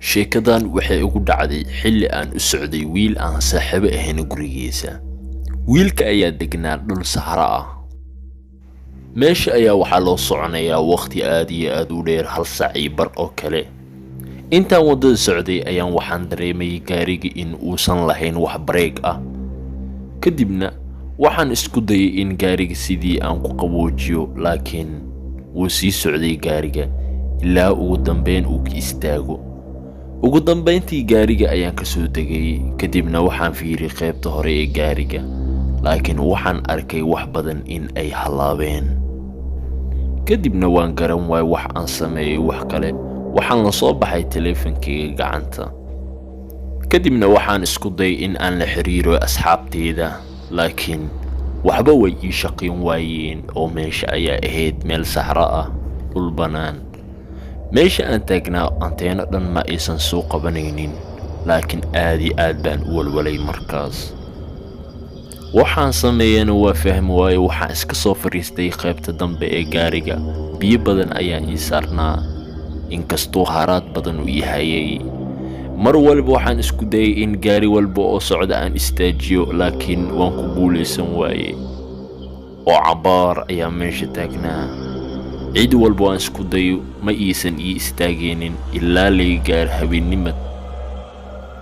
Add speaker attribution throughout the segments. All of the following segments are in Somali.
Speaker 1: sheekadan waxay ugu dhacday xilli aan u socday wiil aan saaxiibo ahayn gurigiisa. wiilka ayaa degnaa dhul saxara ah. meesha ayaa waxaa loo soconayaa waqti aad iyo aad u dheer, 1 saac iyo bar oo kale. intaan wadada socday ayaan waxaan dareemay gaariga in uusan lahayn wax bareeg ah. kadibna waxaan isku dayay in gaariga sidii aan ku qaboojiyo, laakiin wuu sii socday gaariga ilaa ugu dambeyn uu ka istaago. ugu dambeyntii gaariga ayaan ka soo degay, kadibna waxaan fiiriyay qaybta hore ee gaariga, laakiin waxaan arkay wax badan in ay halaabeen. kadibna waan garan waayay wax aan sameeyay wax kale. waxaan la soo baxay taleefankayga gacanta. kadibna waxaan isku dayay in aan la xiriiro asxaabteyda, laakiin waxba way ii shaqayn waayeen oo meesha ayaa ahayd meel saxra ah, dhul bannaan. meesha aan taagnaa anteeno dhan ma aysan soo qabanaynin, laakiin aad iyo aad baan u walwalay markaas. waxaan sameeyana waa fahmi waayey. waxaan iska soo fadhiistay qaybta dambe ee gaariga. biyo badan ayaan ii saarnaa, inkastoo haraad badan u ii hayay. mar walba waxaan isku dayay in gaari walba oo socda aan istaajiyo, laakiin waan ku guulaysan waayey. oo cabaar ayaa meesha taagnaa. cid walba waan isku dayo ma iisan ii istaageenin ilaa laga gaar habeennimad.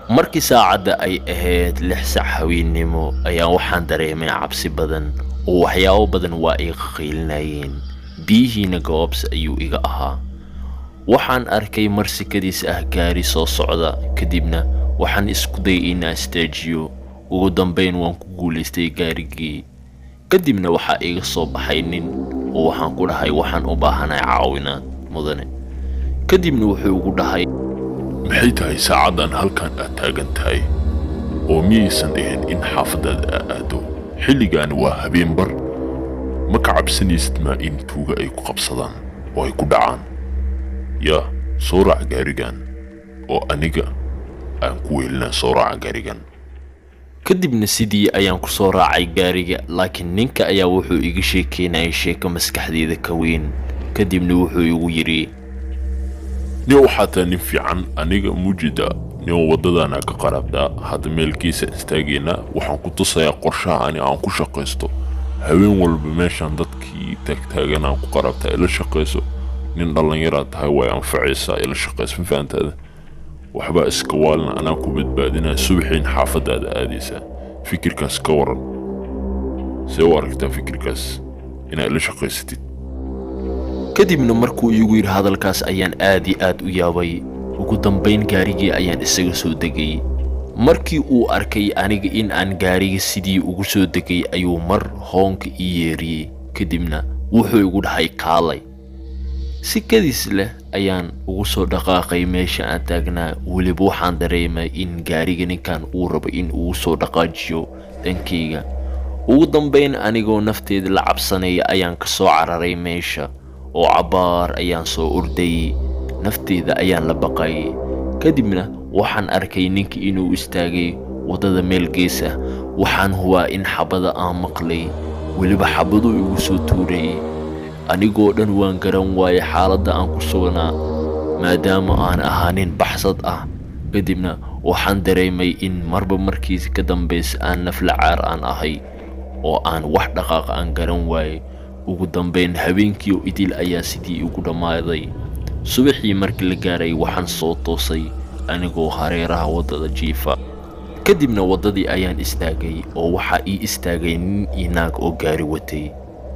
Speaker 1: markii saacadda ay ahayd 6 saac habeennimo ayaan waxaan dareemay cabsi badan oo waxyaabo badan waa iga qaylinayeen. biyihiina goobs ayuu iga ahaa. waxaan arkay mar sikadiis ah gaari soo socda, kadibna waxaan isku dayay inaan istaajiyo. ugu dambeyn waan ku guulaystay gaarigii. kadibna waxaa iga soo baxay nin oo waxaan ku dhahay waxaan u baahanahay caawinaad mudane. kadibna wuxuu ugu dhahay,
Speaker 2: maxay tahay saacadan halkan aad taagan tahay oo miyaysan ahayn in xaafadaada aado? xilligaani waa habeen bar. ma ka cabsanaysid maa in tuuga ay ku qabsadaan oo ay ku dhacaan? yaa soo raac gaarigan oo aniga aan ku weelinaa soo raaca gaarigan.
Speaker 1: kadibna sidii ayaan ku soo raacay gaariga, laakiin ninka ayaa wuxuu iga sheekeynayay sheeko maskaxdeeda ka weyn. kadibna wuxuu igu yidhi,
Speaker 2: nin waxaa taa nin fiican, aniga mujida nin waddadaana ka qarabdaa. hadda meelkiisa istaagayna waxaan ku tusayaa qorshaha ani aan ku shaqaysto. haween walba meeshaan dadkii taagtaagan aan ku qarabtaa ila shaqayso. nin dhallinyaraad tahay way anfacaysaa ila shaqayso, ma fahantaada? waxbaa iska waalna anaa ku badbaadinaa. subaxiin xaafadaada aadaysaa. fikirkaas ka waran, see u aragtaa fikirkaas inaad ila shaqaysatid?
Speaker 1: kadibna markuu iigu yidhi hadalkaas ayaan aad iyo aad u yaabay. ugu dambayn gaarigii ayaan isaga soo degay. markii uu arkay aniga in aan gaariga sidii ugu soo degay ayuu mar hoonka ii yeeriyey. kadibna wuxuu igu dhahay kaalay. si kadis leh ayaan ugu soo dhaqaaqay meesha aan taagnaa. weliba waxaan dareemay in gaariga ninkan uu rabo in uu soo dhaqaajiyo dhankayga. ugu dambayn anigoo nafteeda la cabsanaya ayaan ka soo cararay meesha, oo cabaar ayaan soo ordayay. nafteeda ayaan la baqayay. kadibna waxaan arkay ninka inuu istaagay waddada meel gees ah. waxaan hubaa in xabada aan maqlay, weliba xabaduu igu soo tuurayay. anigoo dhan waan garan waayay xaaladda aan ku sugnaa, maadaama aan ahaa nin baxsad ah. kadibna waxaan dareemay in marba markiisa ka dambaysa aan naflacaar aan ahay, oo aan wax dhaqaaq aan garan waayay. ugu dambayn habeenkii oo idil ayaa sidii igu dhammaaday. subaxii markii la gaaray waxaan soo toosay anigoo hareeraha waddada jiifa. kadibna waddadii ayaan istaagay, oo waxaa ii istaagay nin iyo naag oo gaari watay.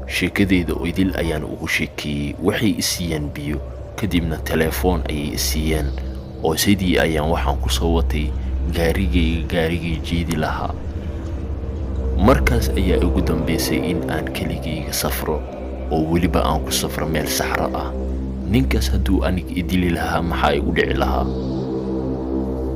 Speaker 1: sheekadeeda oo idil ayaan ugu sheekeeyey. waxay i siiyeen biyo, kadibna telefoon ayay i siiyeen, oo sidii ayaan waxaan ku soo watay gaarigii jiidi lahaa. markaas ayaa ugu dambaysay in aan keligayga safro, oo weliba aan ku safro meel saxra ah. ninkaas hadduu aniga i dili lahaa maxaa igu dhici lahaa?